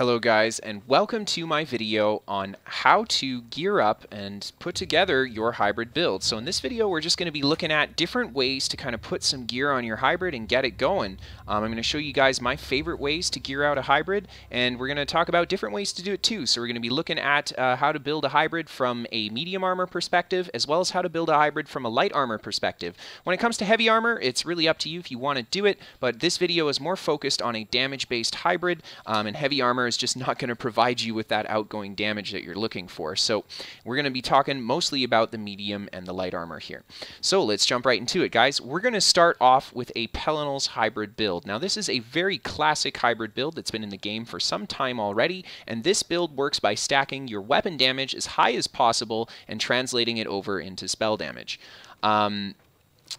Hello guys, and welcome to my video on how to gear up and put together your hybrid build. So in this video we're just going to be looking at different ways to kind of put some gear on your hybrid and get it going. I'm going to show you guys my favorite ways to gear out a hybrid, and we're going to talk about different ways to do it too. So we're going to be looking at how to build a hybrid from a medium armor perspective, as well as how to build a hybrid from a light armor perspective. When it comes to heavy armor, it's really up to you if you want to do it, but this video is more focused on a damage-based hybrid, and heavy armor is just not going to provide you with that outgoing damage that you're looking for. So we're going to be talking mostly about the medium and the light armor here. So let's jump right into it, guys. We're going to start off with a Pelinals hybrid build. Now this is a very classic hybrid build that's been in the game for some time already, and this build works by stacking your weapon damage as high as possible and translating it over into spell damage.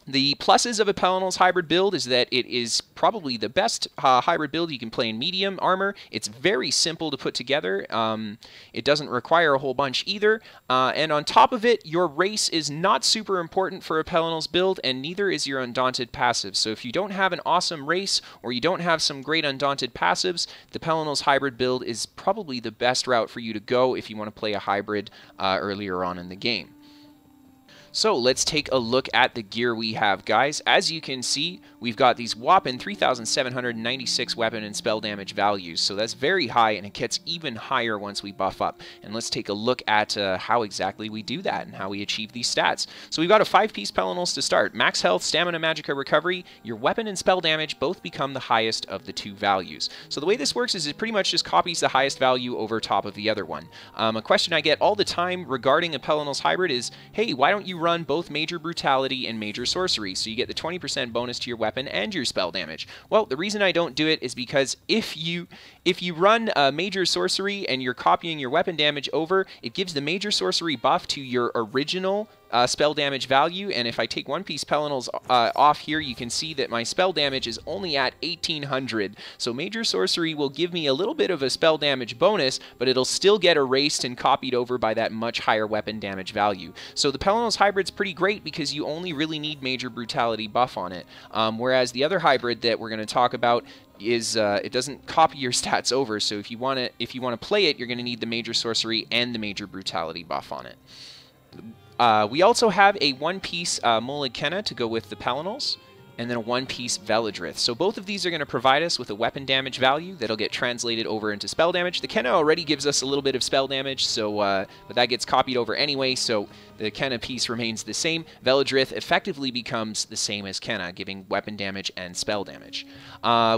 The pluses of a Pelinals hybrid build is that it is probably the best hybrid build you can play in medium armor. It's very simple to put together. It doesn't require a whole bunch either. And on top of it, your race is not super important for a Pelinals build, and neither is your Undaunted passive. So if you don't have an awesome race, or you don't have some great Undaunted passives, the Pelinals hybrid build is probably the best route for you to go if you want to play a hybrid earlier on in the game. So let's take a look at the gear we have, guys. As you can see, we've got these whopping 3,796 weapon and spell damage values. So that's very high, and it gets even higher once we buff up. And let's take a look at how exactly we do that and how we achieve these stats. So we've got a 5-piece Pelinals to start. Max health, stamina, magicka, recovery. Your weapon and spell damage both become the highest of the two values. So the way this works is it pretty much just copies the highest value over top of the other one. A question I get all the time regarding a Pelinals hybrid is, hey, why don't you run both major brutality and major sorcery, so you get the 20% bonus to your weapon and your spell damage? Well, the reason I don't do it is because if you run major sorcery and you're copying your weapon damage over, it gives the major sorcery buff to your original spell damage value, and if I take 1-piece Pelinals off here, you can see that my spell damage is only at 1800. So major sorcery will give me a little bit of a spell damage bonus, but it'll still get erased and copied over by that much higher weapon damage value. So the Pelinals hybrid's pretty great because you only really need major brutality buff on it, whereas the other hybrid that we're going to talk about is it doesn't copy your stats over. So if you want to play it, you're going to need the major sorcery and the major brutality buff on it. We also have a 1-piece Molag Kenna to go with the Pelinals, and then a 1-piece Veladrith. So both of these are going to provide us with a weapon damage value that'll get translated over into spell damage. The Kenna already gives us a little bit of spell damage, so but that gets copied over anyway, so the Kenna piece remains the same. Veladrith effectively becomes the same as Kenna, giving weapon damage and spell damage.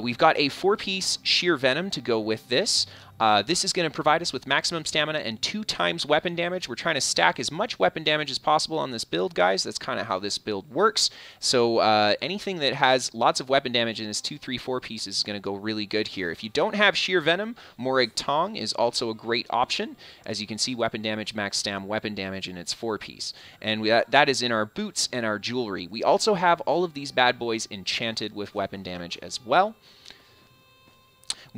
We've got a 4-piece Sheer Venom to go with this. This is going to provide us with maximum stamina and 2 times weapon damage. We're trying to stack as much weapon damage as possible on this build, guys. That's kind of how this build works. So anything that has lots of weapon damage in its 2, 3, 4 pieces is going to go really good here. If you don't have Sheer Venom, Morag Tong is also a great option. As you can see, weapon damage, max stam, weapon damage in its 4-piece. And that is in our boots and our jewelry. We also have all of these bad boys enchanted with weapon damage as well.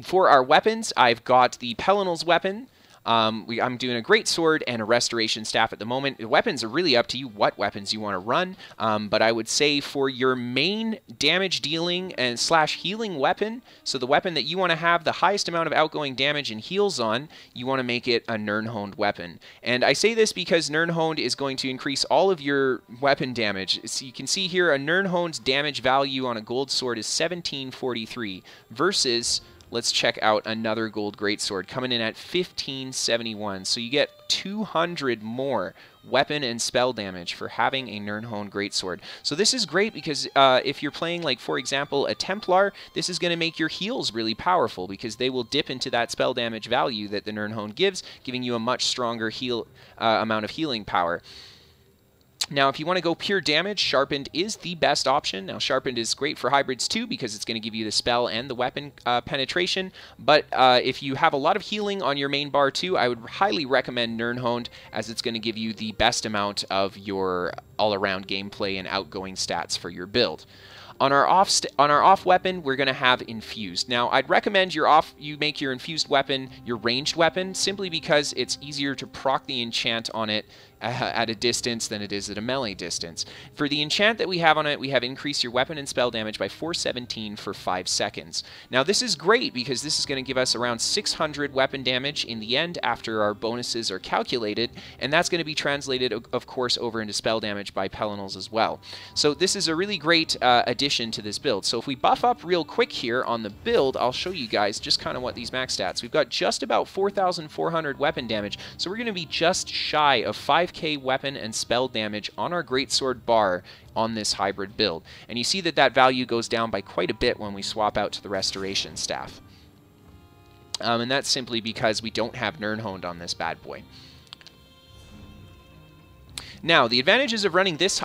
For our weapons, I've got the Pelinals weapon. I'm doing a great sword and a restoration staff at the moment. The weapons are really up to you what weapons you want to run, but I would say for your main damage dealing and / healing weapon, so the weapon that you want to have the highest amount of outgoing damage and heals on, you want to make it a Nirnhoned weapon. And I say this because Nirnhoned is going to increase all of your weapon damage. So you can see here a Nirnhond's damage value on a gold sword is 1743 versus, let's check out another gold greatsword coming in at 1571. So you get 200 more weapon and spell damage for having a Nirnhoned greatsword. So this is great because if you're playing, like, for example, a Templar, this is going to make your heals really powerful because they will dip into that spell damage value that the Nirnhoned gives, giving you a much stronger amount of healing power. Now, if you want to go pure damage, Sharpened is the best option. Now, Sharpened is great for hybrids too because it's going to give you the spell and the weapon penetration. But if you have a lot of healing on your main bar too, I would highly recommend Nirnhoned, as it's going to give you the best amount of your all-around gameplay and outgoing stats for your build. On our off weapon, we're going to have Infused. Now, I'd recommend you make your Infused weapon your ranged weapon, simply because it's easier to proc the enchant on it at a distance than it is at a melee distance. For the enchant that we have on it, we have increase your weapon and spell damage by 417 for 5 seconds. Now this is great because this is going to give us around 600 weapon damage in the end after our bonuses are calculated, and that's going to be translated, of course, over into spell damage by Pelinals as well. So this is a really great addition to this build. So if we buff up real quick here on the build, I'll show you guys just kind of what these max stats. We've got just about 4,400 weapon damage, so we're going to be just shy of 5k weapon and spell damage on our greatsword bar on this hybrid build. And you see that that value goes down by quite a bit when we swap out to the restoration staff. And that's simply because we don't have Nirnhoned on this bad boy. Now, the advantages of running this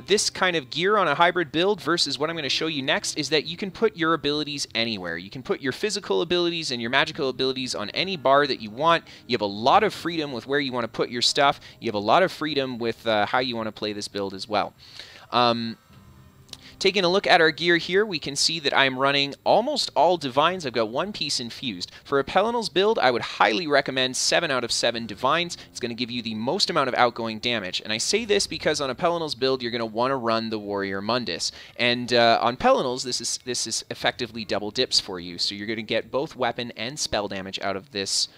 this kind of gear on a hybrid build versus what I'm going to show you next is that you can put your abilities anywhere. You can put your physical abilities and your magical abilities on any bar that you want. You have a lot of freedom with where you want to put your stuff. You have a lot of freedom with how you want to play this build as well. Taking a look at our gear here, we can see that I'm running almost all Divines. I've got 1 piece infused. For a Pelinals build, I would highly recommend 7 out of 7 Divines. It's going to give you the most amount of outgoing damage. And I say this because on a Pelinals build, you're going to want to run the Warrior Mundus. And on Pelinals, this is effectively double dips for you. So you're going to get both weapon and spell damage out of this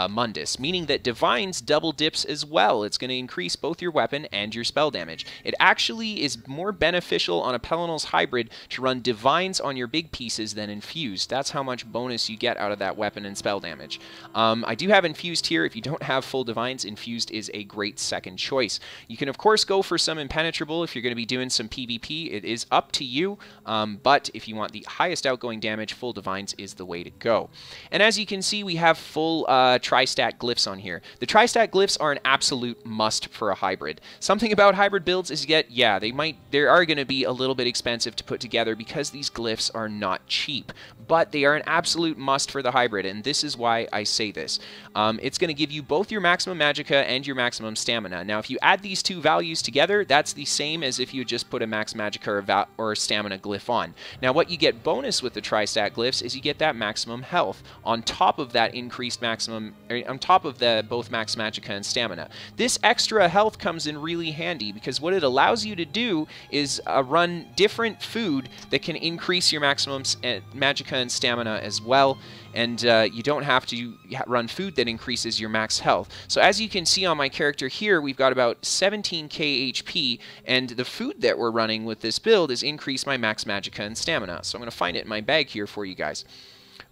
Mundus, meaning that Divines double dips as well. It's going to increase both your weapon and your spell damage. It actually is more beneficial on a Pelinals hybrid to run Divines on your big pieces than Infused. That's how much bonus you get out of that weapon and spell damage. I do have Infused here. If you don't have full Divines, Infused is a great second choice. You can, of course, go for some Impenetrable if you're going to be doing some PvP. It is up to you, but if you want the highest outgoing damage, full Divines is the way to go. And as you can see, we have full tri-stat glyphs on here. The tri-stat glyphs are an absolute must for a hybrid. Something about hybrid builds is they are going to be a little bit expensive to put together because these glyphs are not cheap, but they are an absolute must for the hybrid, and this is why I say this. It's going to give you both your maximum magicka and your maximum stamina. Now, if you add these two values together, that's the same as if you just put a max magicka or stamina glyph on. Now, what you get bonus with the tri-stat glyphs is you get that maximum health on top of that increased maximum, on top of the both max magicka and stamina. This extra health comes in really handy because what it allows you to do is run different food that can increase your maximum magicka and stamina as well, and you don't have to run food that increases your max health. So as you can see on my character here, we've got about 17k HP, and the food that we're running with this build is increase my max magicka and stamina. So I'm going to find it in my bag here for you guys.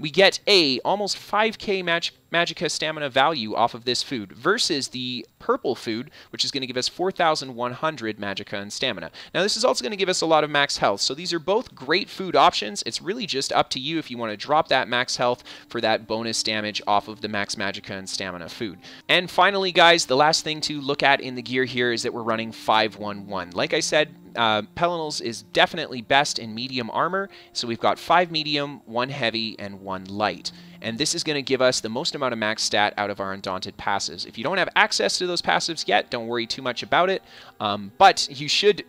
We get almost 5k magicka stamina value off of this food versus the purple food, which is going to give us 4,100 magicka and stamina. Now, this is also going to give us a lot of max health, so these are both great food options. It's really just up to you if you want to drop that max health for that bonus damage off of the max magicka and stamina food. And finally, guys, the last thing to look at in the gear here is that we're running 5-1-1. Like I said, Pelinals is definitely best in medium armor, so we've got 5 medium, 1 heavy, and 1 light. And this is going to give us the most amount of max stat out of our Undaunted passives. If you don't have access to those passives yet, don't worry too much about it, but you should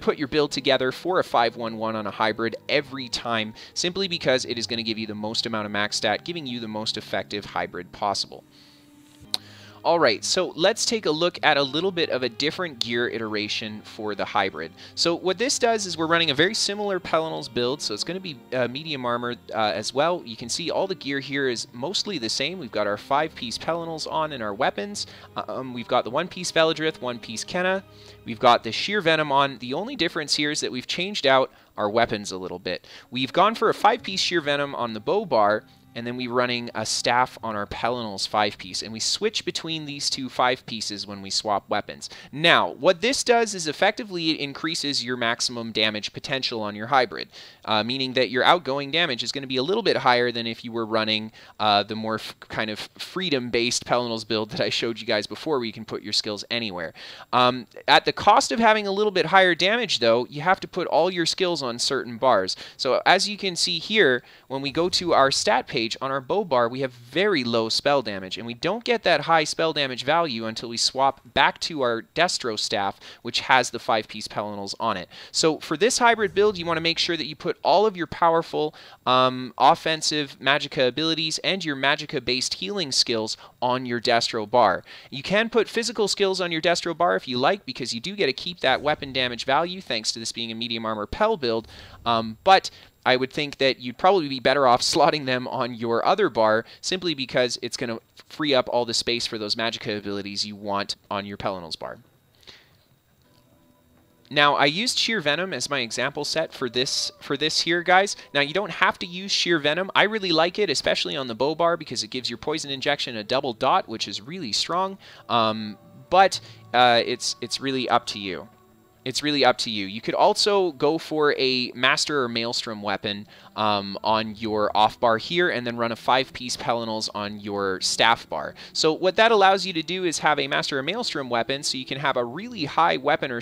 put your build together for a 5-1-1 on a hybrid every time, simply because it is going to give you the most amount of max stat, giving you the most effective hybrid possible. Alright, so let's take a look at a little bit of a different gear iteration for the hybrid. So what this does is we're running a very similar Pelinals build, so it's going to be medium armor as well. You can see all the gear here is mostly the same. We've got our 5-piece Pelinals on in our weapons. We've got the 1-piece Veladrith, 1-piece Kenna. We've got the Sheer Venom on. The only difference here is that we've changed out our weapons a little bit. We've gone for a 5-piece Sheer Venom on the bow bar, and then we're running a staff on our Pelinals 5-piece, and we switch between these two 5-pieces when we swap weapons. Now, what this does is effectively it increases your maximum damage potential on your hybrid, meaning that your outgoing damage is going to be a little bit higher than if you were running the more kind of freedom-based Pelinals build that I showed you guys before, where you can put your skills anywhere. At the cost of having a little bit higher damage, though, you have to put all your skills on certain bars. So as you can see here, when we go to our stat page, stage, on our bow bar, we have very low spell damage, and we don't get that high spell damage value until we swap back to our Destro staff, which has the 5-piece Pelinals on it. So for this hybrid build, you want to make sure that you put all of your powerful offensive Magicka abilities and your Magicka-based healing skills on your Destro bar. You can put physical skills on your Destro bar if you like, because you do get to keep that weapon damage value thanks to this being a medium armor Pel build, but I would think that you'd probably be better off slotting them on your other bar simply because it's going to free up all the space for those Magicka abilities you want on your Pelinals bar. Now, I used Sheer Venom as my example set for this here, guys. Now, you don't have to use Sheer Venom. I really like it, especially on the bow bar, because it gives your poison injection a double dot, which is really strong, but it's really up to you. It's really up to you. You could also go for a Master or Maelstrom weapon on your off bar here, and then run a 5-piece Pelinals on your staff bar. So what that allows you to do is have a Master or Maelstrom weapon, so you can have a really high weapon or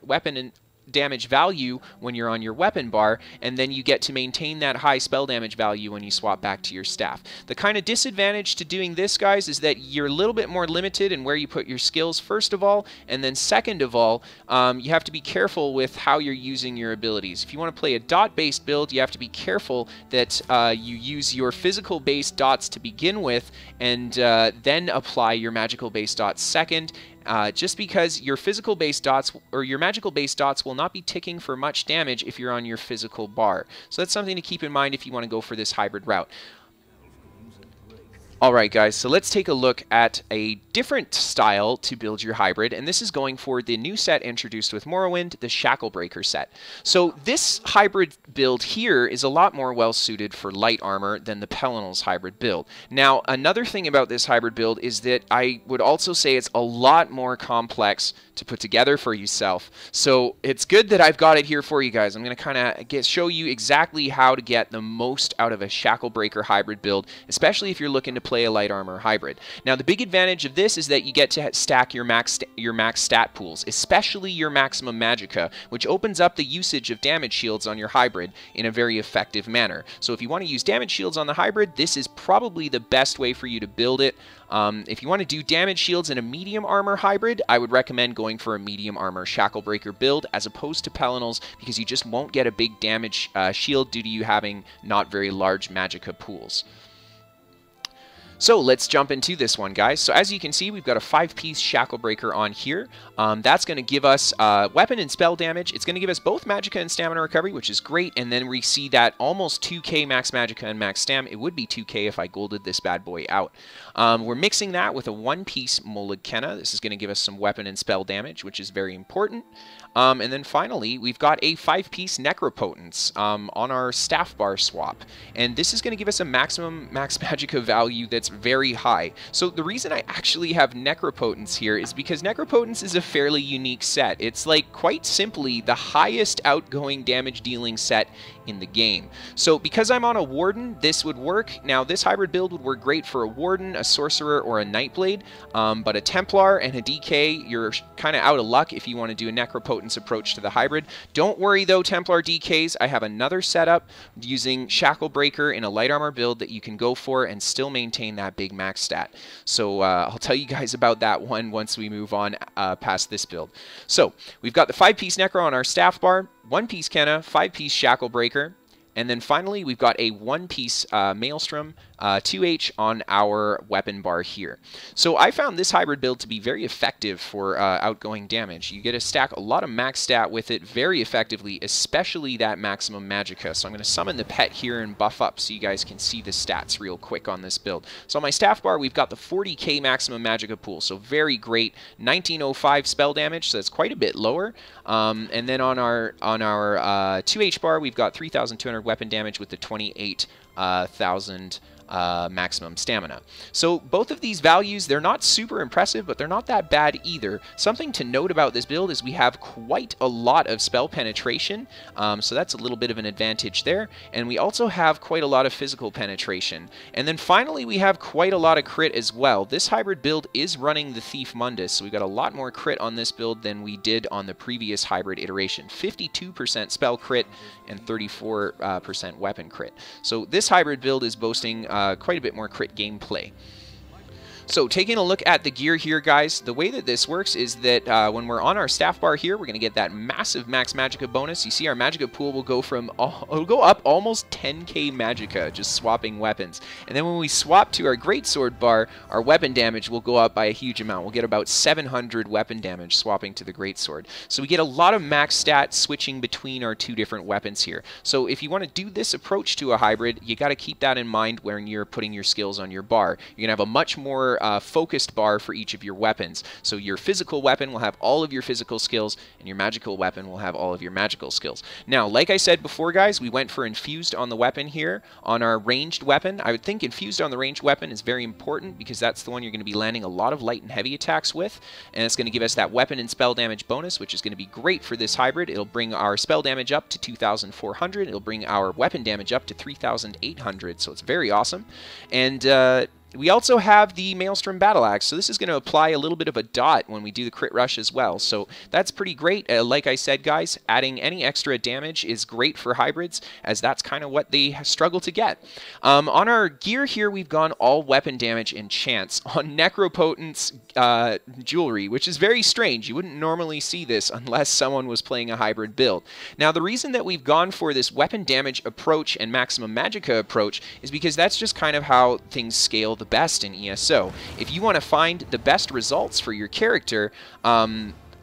weapon damage value when you're on your weapon bar, and then you get to maintain that high spell damage value when you swap back to your staff. The kind of disadvantage to doing this, guys, is that you're a little bit more limited in where you put your skills, first of all, and then second of all, you have to be careful with how you're using your abilities. If you want to play a dot-based build, you have to be careful that you use your physical-based dots to begin with, and then apply your magical-based dots second. Just because your physical-based dots or your magical-based dots will not be ticking for much damage if you're on your physical bar. So that's something to keep in mind if you want to go for this hybrid route. Alright guys, so let's take a look at a different style to build your hybrid, and this is going for the new set introduced with Morrowind, the Shackle Breaker set. So this hybrid build here is a lot more well suited for light armor than the Pelinals hybrid build. Now, another thing about this hybrid build is that I would also say it's a lot more complex to put together for yourself. So it's good that I've got it here for you guys. I'm going to kind of show you exactly how to get the most out of a Shackle Breaker hybrid build, especially if you're looking to play a light armor hybrid. Now, the big advantage of this is that you get to stack your max stat pools, especially your maximum magicka, which opens up the usage of damage shields on your hybrid in a very effective manner. So if you want to use damage shields on the hybrid, this is probably the best way for you to build it. If you want to do damage shields in a medium armor hybrid, I would recommend going for a medium armor Shackle Breaker build as opposed to Pelinals, because you just won't get a big damage shield due to you having not very large magicka pools. So let's jump into this one, guys. So as you can see, we've got a 5-piece Shackle Breaker on here. That's going to give us weapon and spell damage. It's going to give us both Magicka and Stamina Recovery, which is great. And then we see that almost 2k max Magicka and max Stam. It would be 2k if I golded this bad boy out. We're mixing that with a 1-piece Molig Kenna. This is going to give us some weapon and spell damage, which is very important. And then finally, we've got a 5-piece Necropotence on our staff bar swap. And this is going to give us a maximum max Magicka value that's very high. So the reason I actually have Necropotence here is because Necropotence is a fairly unique set. It's like quite simply the highest outgoing damage dealing set in the game. So because I'm on a Warden, this would work. Now this hybrid build would work great for a Warden, a Sorcerer, or a Nightblade, but a Templar and a DK, you're kind of out of luck if you want to do a Necropotence approach to the hybrid. Don't worry though, Templar DKs, I have another setup using Shackle Breaker in a light armor build that you can go for and still maintain that big max stat. So I'll tell you guys about that one once we move on past this build. So we've got the 5-piece Necro on our staff bar, 1-piece Kenna, 5-piece Shackle Breaker, and then finally we've got a 1-piece Maelstrom 2H on our weapon bar here. So I found this hybrid build to be very effective for outgoing damage. You get to stack a lot of max stat with it very effectively, especially that maximum magicka. So I'm going to summon the pet here and buff up so you guys can see the stats real quick on this build. So on my staff bar, we've got the 40k maximum magicka pool, so very great. 1905 spell damage, so that's quite a bit lower. And then on our 2H bar, we've got 3,200 weapon damage with the 28,000 maximum stamina. So both of these values, they're not super impressive, but they're not that bad either. Something to note about this build is we have quite a lot of spell penetration, so that's a little bit of an advantage there, and we also have quite a lot of physical penetration. And then finally we have quite a lot of crit as well. This hybrid build is running the Thief Mundus, so we got a lot more crit on this build than we did on the previous hybrid iteration. 52% spell crit and 34% weapon crit. So this hybrid build is boasting quite a bit more crit gameplay. So taking a look at the gear here, guys, the way that this works is that when we're on our staff bar here, we're going to get that massive max magicka bonus. You see our magicka pool will go up almost 10k magicka just swapping weapons. And then when we swap to our greatsword bar, our weapon damage will go up by a huge amount. We'll get about 700 weapon damage swapping to the greatsword. So we get a lot of max stats switching between our two different weapons here. So if you want to do this approach to a hybrid, you got to keep that in mind when you're putting your skills on your bar. You're going to have a much more focused bar for each of your weapons. So your physical weapon will have all of your physical skills, and your magical weapon will have all of your magical skills. Now, like I said before, guys, we went for infused on the weapon here. On our ranged weapon, I would think infused on the ranged weapon is very important because that's the one you're going to be landing a lot of light and heavy attacks with, and it's going to give us that weapon and spell damage bonus, which is going to be great for this hybrid. It'll bring our spell damage up to 2,400. It'll bring our weapon damage up to 3,800, so it's very awesome. And we also have the Maelstrom Battle Axe, so this is going to apply a little bit of a dot when we do the crit rush as well, so that's pretty great. Like I said, guys, adding any extra damage is great for hybrids, as that's kind of what they struggle to get. On our gear here, we've gone all weapon damage and chance on necropotence jewelry, which is very strange. You wouldn't normally see this unless someone was playing a hybrid build. Now, the reason that we've gone for this weapon damage approach and maximum magicka approach is because that's just kind of how things scale the best in ESO. If you want to find the best results for your character,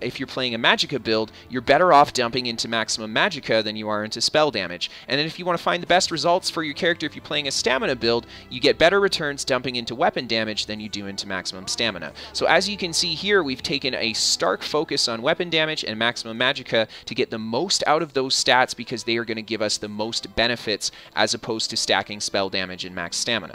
if you're playing a magicka build, you're better off dumping into maximum magicka than you are into spell damage. And then if you want to find the best results for your character if you're playing a stamina build, you get better returns dumping into weapon damage than you do into maximum stamina. So as you can see here, we've taken a stark focus on weapon damage and maximum magicka to get the most out of those stats because they are going to give us the most benefits as opposed to stacking spell damage and max stamina.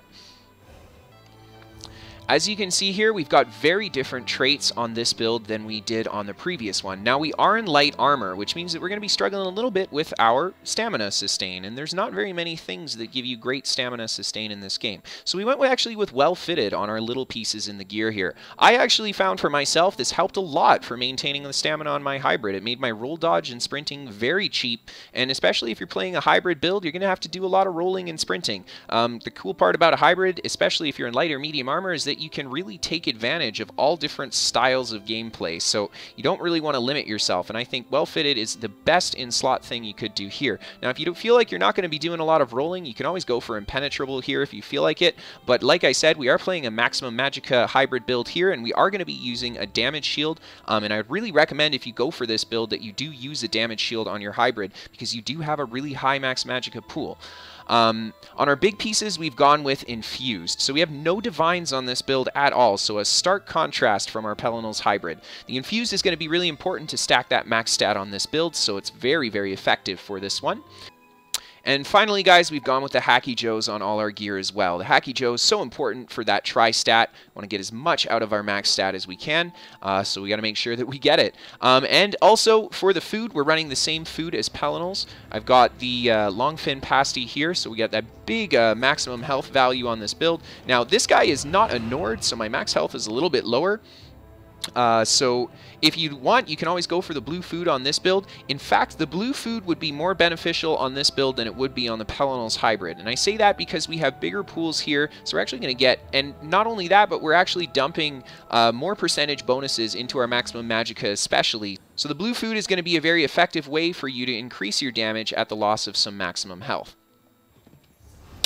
As you can see here, we've got very different traits on this build than we did on the previous one. Now, we are in light armor, which means that we're going to be struggling a little bit with our stamina sustain, and there's not very many things that give you great stamina sustain in this game. So we went actually with well-fitted on our little pieces in the gear here. I actually found for myself this helped a lot for maintaining the stamina on my hybrid. It made my roll dodge and sprinting very cheap, and especially if you're playing a hybrid build, you're going to have to do a lot of rolling and sprinting. The cool part about a hybrid, especially if you're in light or medium armor, is that you can really take advantage of all different styles of gameplay, so you don't really want to limit yourself, and I think well-fitted is the best in-slot thing you could do here. Now, if you don't feel like you're not going to be doing a lot of rolling, you can always go for impenetrable here if you feel like it, but like I said, we are playing a maximum magicka hybrid build here, and we are going to be using a damage shield, and I would really recommend if you go for this build that you do use a damage shield on your hybrid, because you do have a really high max magicka pool. On our big pieces, we've gone with infused. So we have no divines on this build at all, so a stark contrast from our Pelinal's hybrid. The infused is going to be really important to stack that max stat on this build, so it's very, very effective for this one. And finally, guys, we've gone with the Hacky Joes on all our gear as well. The Hacky Joe is so important for that tri-stat. We want to get as much out of our max stat as we can, so we got to make sure that we get it. And also, for the food, we're running the same food as Pelinal's. I've got the Longfin Pasty here, so we got that big maximum health value on this build. Now, this guy is not a Nord, so my max health is a little bit lower. So if you want, you can always go for the blue food on this build. In fact, the blue food would be more beneficial on this build than it would be on the Pelinal's hybrid. And I say that because we have bigger pools here, so we're actually going to get, and not only that, but we're actually dumping more percentage bonuses into our maximum magicka especially. So the blue food is going to be a very effective way for you to increase your damage at the loss of some maximum health.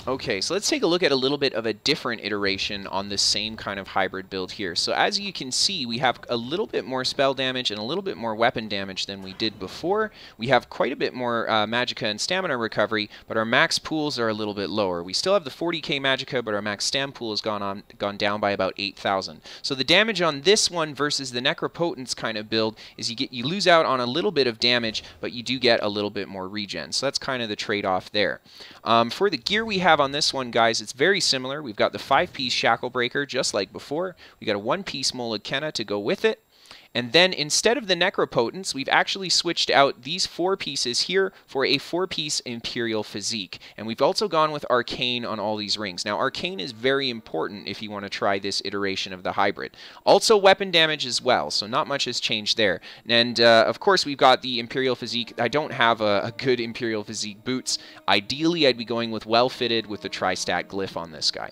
Okay, so let's take a look at a little bit of a different iteration on this same kind of hybrid build here. So as you can see, we have a little bit more spell damage and a little bit more weapon damage than we did before. We have quite a bit more magicka and stamina recovery, but our max pools are a little bit lower. We still have the 40k magicka, but our max stam pool has gone down by about 8,000. So the damage on this one versus the necropotence kind of build is you lose out on a little bit of damage, but you do get a little bit more regen. So that's kind of the trade-off there. For the gear we have on this one, guys, it's very similar. We've got the 5-piece shackle breaker just like before. We got a 1-piece Molag Kenna to go with it. And then instead of the necropotence, we've actually switched out these 4 pieces here for a 4-piece Imperial Physique. And we've also gone with Arcane on all these rings. Now, Arcane is very important if you want to try this iteration of the hybrid. Also, weapon damage as well, so not much has changed there. And, of course, we've got the Imperial Physique. I don't have a good Imperial Physique boots. Ideally, I'd be going with well-fitted with the tri-stat glyph on this guy.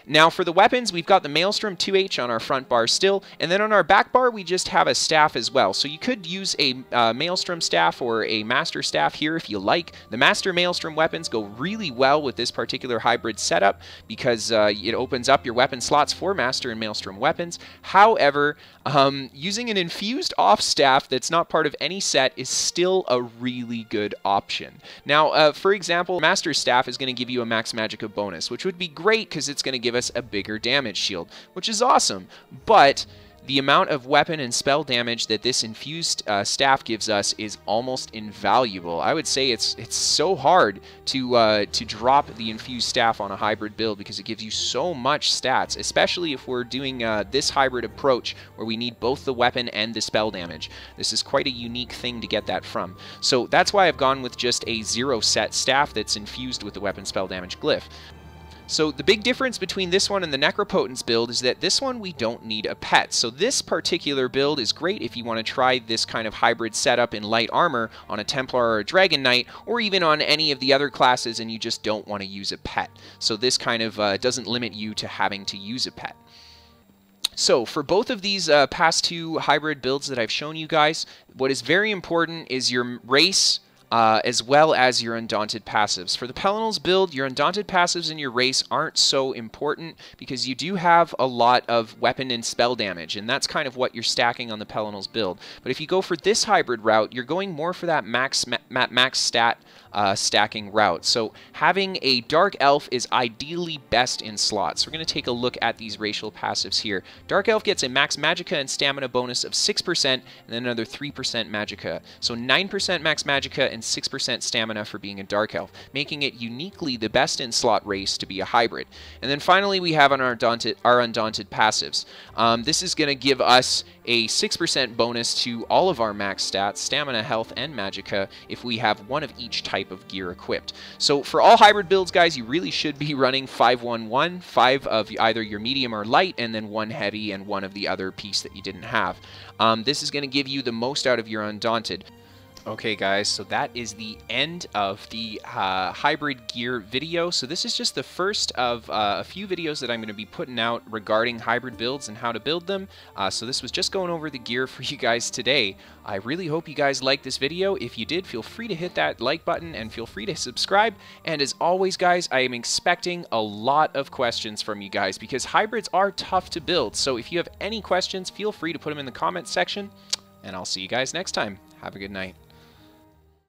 Now for the weapons, we've got the Maelstrom 2H on our front bar still, and then on our back bar we just have a staff as well. So you could use a Maelstrom staff or a Master staff here if you like. The Master Maelstrom weapons go really well with this particular hybrid setup because it opens up your weapon slots for Master and Maelstrom weapons. However, using an infused off staff that's not part of any set is still a really good option. Now, for example, Master staff is going to give you a Max Magicka bonus, which would be great because it's going to give us a bigger damage shield, which is awesome, but the amount of weapon and spell damage that this infused staff gives us is almost invaluable. I would say it's so hard to drop the infused staff on a hybrid build because it gives you so much stats, especially if we're doing this hybrid approach where we need both the weapon and the spell damage. This is quite a unique thing to get that from. So that's why I've gone with just a 0 set staff that's infused with the weapon spell damage glyph. So the big difference between this one and the Necropotence build is that this one we don't need a pet. So this particular build is great if you want to try this kind of hybrid setup in light armor on a Templar or a Dragon Knight, or even on any of the other classes and you just don't want to use a pet. So this kind of doesn't limit you to having to use a pet. So for both of these past 2 hybrid builds that I've shown you guys, what is very important is your race, as well as your Undaunted passives. For the Pelinals build, your Undaunted passives and your race aren't so important because you do have a lot of weapon and spell damage, and that's kind of what you're stacking on the Pelinals build. But if you go for this hybrid route, you're going more for that max stat stacking route. So having a Dark Elf is ideally best in slots. We're going to take a look at these racial passives here. Dark Elf gets a max Magicka and Stamina bonus of 6% and then another 3% Magicka. So 9% max Magicka and 6% Stamina for being a Dark Elf, making it uniquely the best in slot race to be a hybrid. And then finally we have on our Undaunted passives. This is going to give us a 6% bonus to all of our max stats, Stamina, Health, and Magicka if we have one of each type of gear equipped. So for all hybrid builds, guys, you really should be running 5-1-1, 5 of either your medium or light, and then 1 heavy and 1 of the other piece that you didn't have. This is going to give you the most out of your Undaunted. Okay guys, so that is the end of the hybrid gear video. So this is just the first of a few videos that I'm going to be putting out regarding hybrid builds and how to build them. So this was just going over the gear for you guys today. I really hope you guys liked this video. If you did, feel free to hit that like button and feel free to subscribe. And as always guys, I am expecting a lot of questions from you guys because hybrids are tough to build. So if you have any questions, feel free to put them in the comments section and I'll see you guys next time. Have a good night.